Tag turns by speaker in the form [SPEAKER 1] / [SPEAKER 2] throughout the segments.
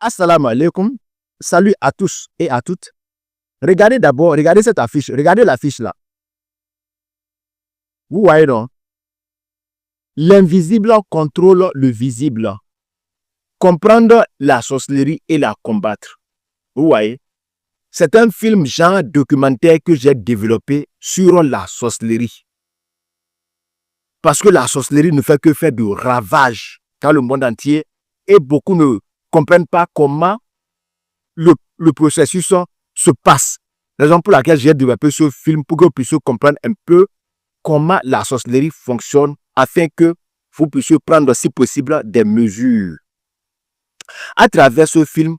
[SPEAKER 1] Assalamu alaikum. Salut à tous et à toutes. Regardez d'abord, regardez cette affiche. Regardez l'affiche là. Vous voyez non? L'invisible contrôle le visible. Comprendre la sorcellerie et la combattre. Vous voyez? C'est un film genre documentaire que j'ai développé sur la sorcellerie. Parce que la sorcellerie ne fait que faire de ravages dans le monde entier et beaucoup ne comprennent pas comment le processus se passe. Raison pour laquelle j'ai développé ce film pour que vous puissiez comprendre un peu comment la sorcellerie fonctionne afin que vous puissiez prendre, si possible, des mesures. À travers ce film,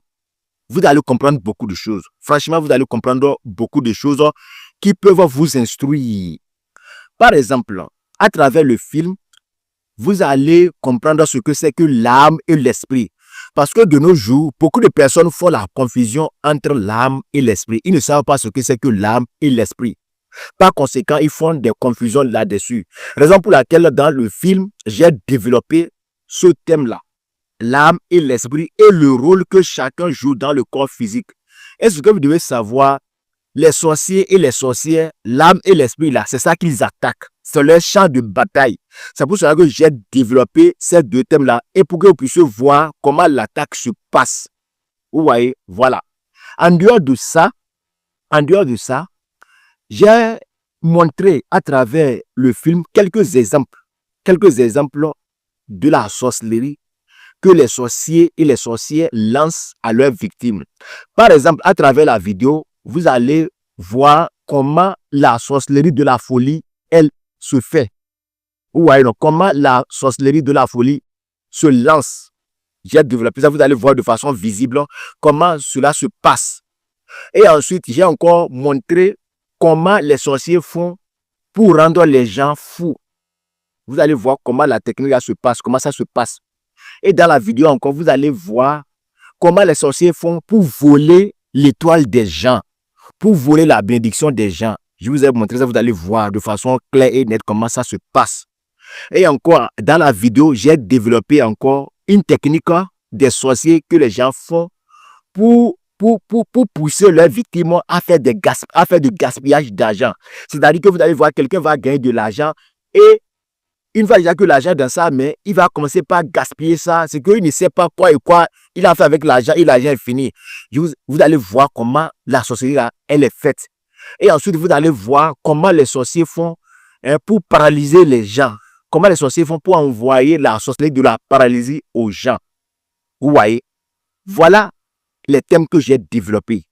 [SPEAKER 1] vous allez comprendre beaucoup de choses. Franchement, vous allez comprendre beaucoup de choses qui peuvent vous instruire. Par exemple, à travers le film, vous allez comprendre ce que c'est que l'âme et l'esprit. Parce que de nos jours, beaucoup de personnes font la confusion entre l'âme et l'esprit. Ils ne savent pas ce que c'est que l'âme et l'esprit. Par conséquent, ils font des confusions là-dessus. Raison pour laquelle, dans le film, j'ai développé ce thème-là. L'âme et l'esprit et le rôle que chacun joue dans le corps physique. Et ce que vous devez savoir, les sorciers et les sorcières, l'âme et l'esprit, là, c'est ça qu'ils attaquent. C'est leur champ de bataille. C'est pour cela que j'ai développé ces deux thèmes-là et pour que vous puissiez voir comment l'attaque se passe. Vous voyez, voilà. En dehors de ça, j'ai montré à travers le film quelques exemples de la sorcellerie que les sorciers et les sorcières lancent à leurs victimes. Par exemple, à travers la vidéo, vous allez voir comment la sorcellerie de la folie, elle se fait. Vous voyez donc comment la sorcellerie de la folie se lance. J'ai développé ça, vous allez voir de façon visible comment cela se passe. Et ensuite, j'ai encore montré comment les sorciers font pour rendre les gens fous. Vous allez voir comment la technique se passe, comment ça se passe. Et dans la vidéo encore, vous allez voir comment les sorciers font pour voler l'étoile des gens, pour voler la bénédiction des gens. Je vous ai montré ça, vous allez voir de façon claire et nette comment ça se passe. Et encore, dans la vidéo, j'ai développé encore une technique des sorciers que les gens font pour pousser leurs victimes à faire du gaspillage d'argent. C'est-à-dire que vous allez voir, quelqu'un va gagner de l'argent et une fois déjà que l'argent est dans sa main, il va commencer par gaspiller ça. C'est qu'il ne sait pas quoi et quoi il a fait avec l'argent et l'argent est fini. Vous allez voir comment la sorcellerie, là, elle est faite. Et ensuite, vous allez voir comment les sorciers font pour paralyser les gens. Comment les sorciers font pour envoyer la sorcellerie de la paralysie aux gens. Vous voyez? Voilà les thèmes que j'ai développés.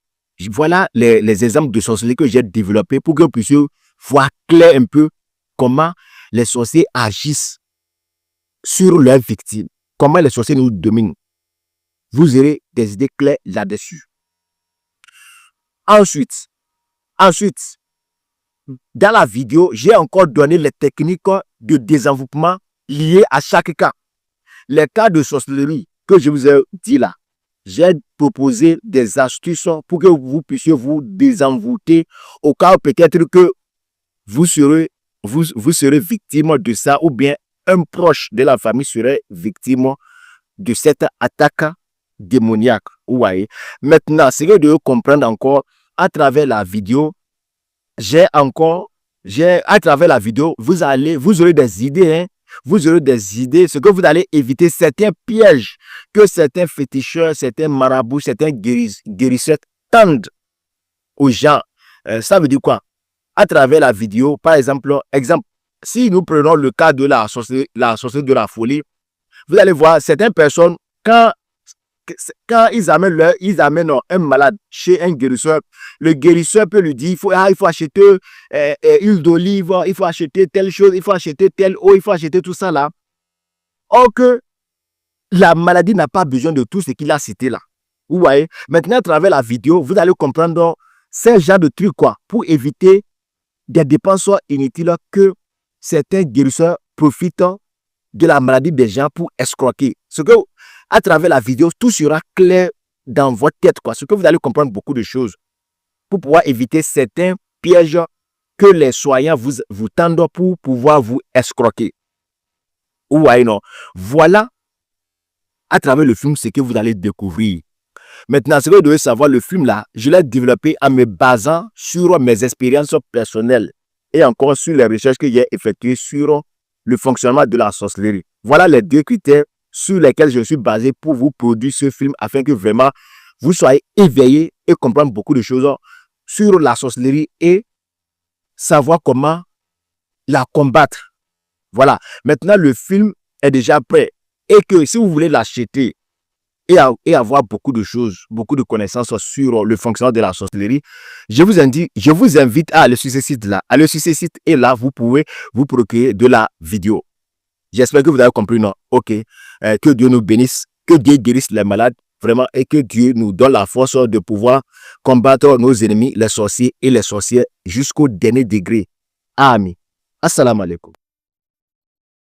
[SPEAKER 1] Voilà les exemples de sorcellerie que j'ai développés pour que vous puissiez voir clair un peu comment les sorciers agissent sur leurs victimes. Comment les sorciers nous dominent. Vous aurez des idées claires là-dessus. Ensuite, dans la vidéo, j'ai encore donné les techniques de désenveloppement liées à chaque cas. Les cas de sorcellerie que je vous ai dit là, j'ai proposé des astuces pour que vous puissiez vous désenvoûter au cas où peut-être que vous serez victime de ça ou bien un proche de la famille serait victime de cette attaque démoniaque. Vous voyez? Maintenant, ce que vous devez comprendre encore à travers la vidéo, à travers la vidéo, vous aurez des idées, hein? Vous aurez des idées, ce que vous allez éviter certains pièges que certains féticheurs, certains marabouts, certains guérisseurs tendent aux gens. Ça veut dire quoi? À travers la vidéo, par exemple, si nous prenons le cas de la sorcellerie de la folie, vous allez voir certaines personnes, quand ils amènent un malade chez un guérisseur, le guérisseur peut lui dire, il faut acheter huile d'olive, il faut acheter telle chose, il faut acheter telle eau, il faut acheter tout ça là. Or que la maladie n'a pas besoin de tout ce qu'il a cité là. Vous voyez? Maintenant, à travers la vidéo, vous allez comprendre ces genres de trucs pour éviter des dépenses inutiles que certains guérisseurs profitent de la maladie des gens pour escroquer. Ce que, à travers la vidéo, tout sera clair dans votre tête, ce que vous allez comprendre beaucoup de choses pour pouvoir éviter certains pièges que les soignants vous tendent pour pouvoir vous escroquer. Ou non. Voilà, à travers le film, ce que vous allez découvrir. Maintenant, ce que vous devez savoir, le film là, je l'ai développé en me basant sur mes expériences personnelles et encore sur les recherches que j'ai effectuées sur le fonctionnement de la sorcellerie. Voilà les 2 critères sur lesquels je suis basé pour vous produire ce film afin que vraiment vous soyez éveillés et comprendre beaucoup de choses sur la sorcellerie et savoir comment la combattre. Voilà. Maintenant, le film est déjà prêt et que si vous voulez l'acheter et avoir beaucoup de choses, beaucoup de connaissances sur le fonctionnement de la sorcellerie, je vous invite à aller sur ce site-là. Allez sur ce site et là, vous pouvez vous procurer de la vidéo. J'espère que vous avez compris, non? Ok. Que Dieu nous bénisse, que Dieu guérisse les malades, vraiment, et que Dieu nous donne la force de pouvoir combattre nos ennemis, les sorciers et les sorcières jusqu'au dernier degré. Amen. Assalamu alaikum.